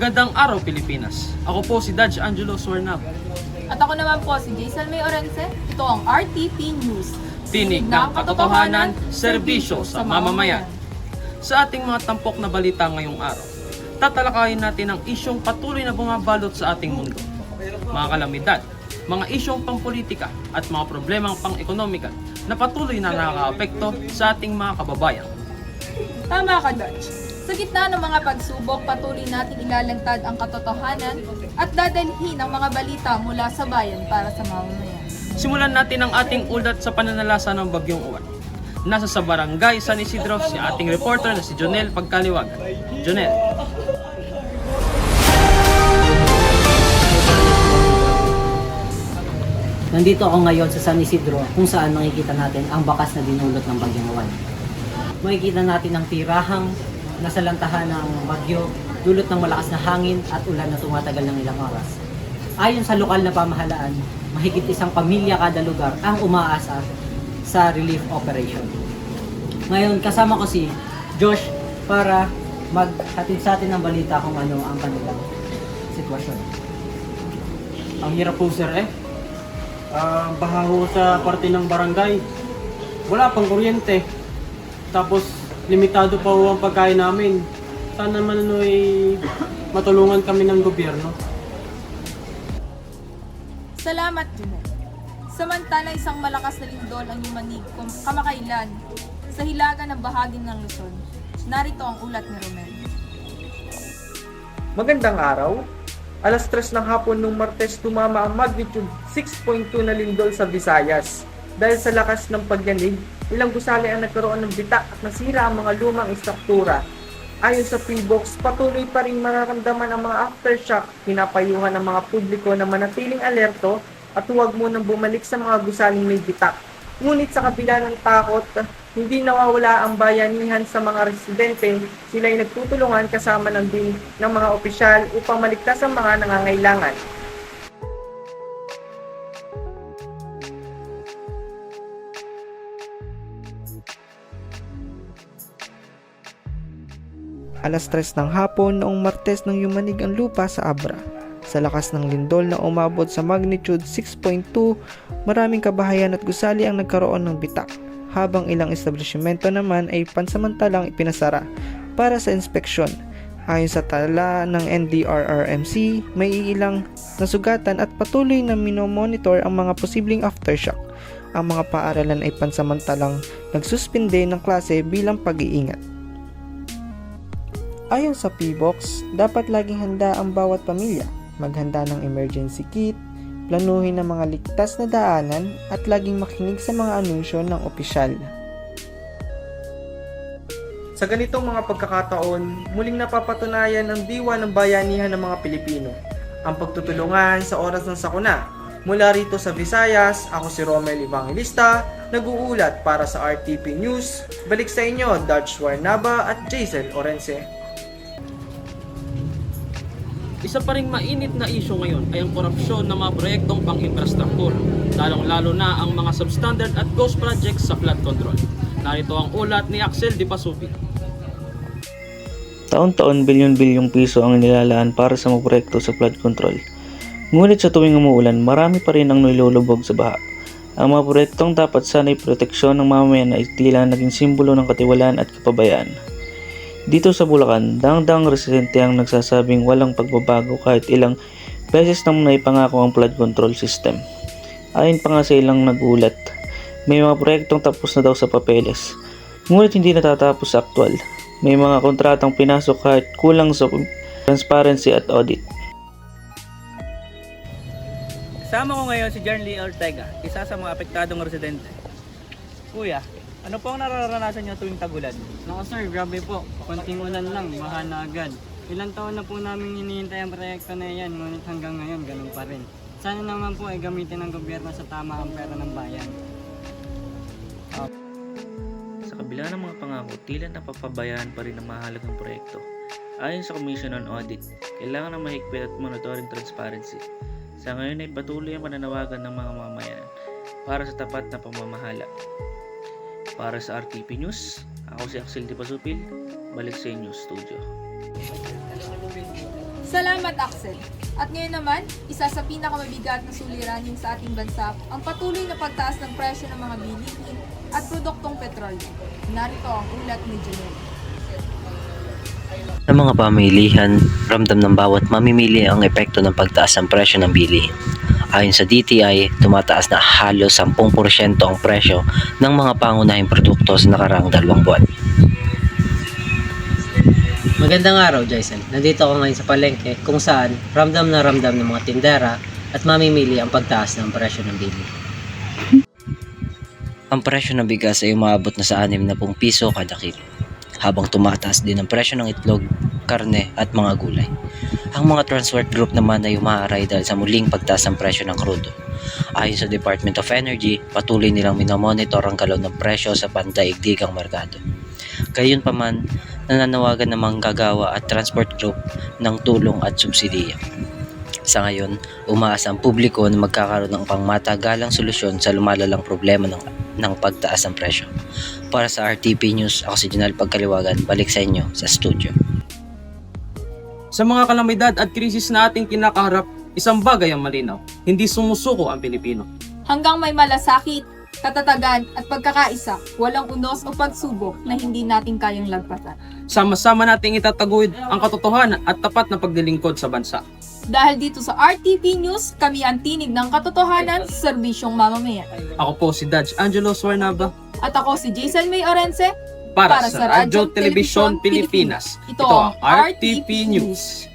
Magandang araw Pilipinas. Ako po si Dodge Angelo Suarnab. At ako naman po si Jason May Orense. Ito ang RTP News. Tinig ng katotohanan, serbisyo sa mamamayan. Sa ating mga tampok na balita ngayong araw, tatalakayin natin ang isyong patuloy na bumabalot sa ating mundo. Mga kalamidad, mga isyong pampolitika at mga problemang pang-ekonomikal na patuloy na nakakaapekto sa ating mga kababayan. Tama ka, Dutch. Sa gitna ng mga pagsubok, patuloy natin ilalantad ang katotohanan at dadalhin ang mga balita mula sa bayan para sa mamamayan. Simulan natin ang ating ulat sa pananalasa ng Bagyong Uwan. Nasa sa barangay San Isidro si ating reporter na si Jonel Pagkaliwagan. Jonel. Nandito ako ngayon sa San Isidro kung saan makikita natin ang bakas na dinulot ng Bagyong Uwan. Makikita natin ang tirahang nasalantahan ng bagyo, dulot ng malakas na hangin at ulan na tumatagal ng ilang oras. Ayon sa lokal na pamahalaan, mahigit isang pamilya kada lugar ang umaasa sa relief operation. Ngayon, kasama ko si Josh para maghatid sa atin ng balita kung ano ang kanilang sitwasyon. Ang hirap po sir baha ho sa parte ng barangay. Wala pang kuryente. Tapos limitado pa ho ang pagkain namin. Sana naman matulungan kami ng gobyerno. Salamat, Junel. Samantala, isang malakas na lindol ang yumanig kamakailan sa hilaga ng bahagi ng Luzon. Narito ang ulat ni Romel. Magandang araw. Alas 3 ng hapon nung Martes tumama ang magnitude 6.2 na lindol sa Visayas. Dahil sa lakas ng pagyanig, ilang gusali ang nagkaroon ng bita at nasira ang mga lumang istruktura. Ayon sa PHIVOLCS, patuloy pa rin mararamdaman ang mga aftershock, pinapayuhan ng mga publiko na manatiling alerto at huwag munang bumalik sa mga gusaling may bitak. Ngunit sa kabila ng takot, hindi nawawala ang bayanihan sa mga residente. Sila ay nagtutulungan kasama ng mga opisyal upang maligtas ang mga nangangailangan. Alas 3 ng hapon noong Martes nang yumanig ang lupa sa Abra. Sa lakas ng lindol na umabot sa magnitude 6.2, maraming kabahayan at gusali ang nagkaroon ng bitak, habang ilang establishmento naman ay pansamantalang ipinasara para sa inspeksyon. Ayon sa tala ng NDRRMC, may ilang nasugatan at patuloy na minomonitor ang mga posibleng aftershock. Ang mga paaralan ay pansamantalang nagsuspinde ng klase bilang pag-iingat. Ayon sa PHIVOLCS, dapat laging handa ang bawat pamilya, maghanda ng emergency kit, planuhin ang mga ligtas na daanan at laging makinig sa mga anunsyo ng opisyal. Sa ganitong mga pagkakataon, muling napapatunayan ang diwa ng bayanihan ng mga Pilipino. Ang pagtutulungan sa oras ng sakuna. Mula rito sa Visayas, ako si Romel Evangelista, nag-uulat para sa RTP News. Balik sa inyo, Dodge Suarnaba at Jason Orense. Isa pa ring mainit na isyu ngayon ay ang korupsyon ng mga proyektong pang-infrastruktura, lalong-lalo na ang mga substandard at ghost projects sa flood control. Narito ang ulat ni Axel Di Pasupi. Taon-taon bilyon-bilyong piso ang nilalaan para sa mga proyekto sa flood control. Ngunit sa tuwing umuulan, marami pa rin ang nilulubog sa baha. Ang mga proyektong dapat sana'y proteksyon ng mamamayan ay tila naging simbolo ng katiwalaan at kapabayaan. Dito sa Bulacan, dang-dang residente ang nagsasabing walang pagbabago kahit ilang beses nang naipangako ang flood control system. Ayon pa nga sa ilang nagulat, may mga proyektong tapos na daw sa papeles, ngunit hindi natatapos sa aktwal. May mga kontratang pinasok kahit kulang sa transparency at audit. Kasama ko ngayon si Jarnly Ortega, isa sa mga apektadong residente. Kuya, ano po ang nararanasan niyo tuwing tagulan? Naku sir, grabe po. Konting ulan lang, baha na agad. Ilang taon na po namin hinihintay ang proyekto na yan, ngunit hanggang ngayon ganun pa rin. Sana naman po ay gamitin ng gobyerno sa tama ang pera ng bayan. Sa kabila ng mga pangako, tila napapabayaan pa rin ang mahalagang proyekto. Ayon sa Commission on Audit, kailangan ng mahigpit at monitoring transparency. Sa ngayon ay patuloy ang pananawagan ng mga mamamayan para sa tapat na pamamahala. Para sa RTP News, ako si Axel Di Pasupil, balik sa inyo studio. Salamat, Axel. At ngayon naman, isa sa pinakamabigat na suliranin sa ating bansa, ang patuloy na pagtaas ng presyo ng mga bilihin at produktong petrolyo. Narito ang ulat ni Janelle. Sa mga pamilihan, ramdam ng bawat mamimili ang epekto ng pagtaas ng presyo ng bilihin. Ayon sa DTI, tumataas na halos 10% ang presyo ng mga pangunahing produkto sa nakaraang 2 buwan. Magandang araw, Jason. Nandito ako ngayon sa palengke kung saan ramdam na ramdam ng mga tindera at mamimili ang pagtaas ng presyo ng bilihin. Ang presyo ng bigas ay umaabot na sa 60 piso kada kilo, habang tumataas din ang presyo ng itlog, karne at mga gulay. Ang mga Transworth Group naman ay umaaray dahil sa muling pagtaas ng presyo ng krudo. Ayon sa Department of Energy, patuloy nilang minomonitor ang galaw ng presyo sa pandaigdigang merkado. Gayunpaman, nananawagan ng manggagawa at transport group ng tulong at subsidiya. Sa ngayon, umaasa ang publiko na magkakaroon ng pangmatagalang solusyon sa lumalalang problema ng pagtaas ng presyo. Para sa RTP News, ako si Janelle Pagkaliwagan, balik sa inyo sa studio. Sa mga kalamidad at krisis na ating kinakaharap, isang bagay ang malinaw, hindi sumusuko ang Pilipino. Hanggang may malasakit, katatagan at pagkakaisa, walang unos o pagsubok na hindi natin kayang lagpasan. Sama-sama nating itataguyod ang katotohanan at tapat na paglilingkod sa bansa. Dahil dito sa RTP News, kami ang tinig ng katotohanan sa serbisyong mamamayan. Ako po si Dodge Angelo Suarnaba At ako si Jason May Orense para sa Radyo Telebisyon Pilipinas. Ito ang RTP News.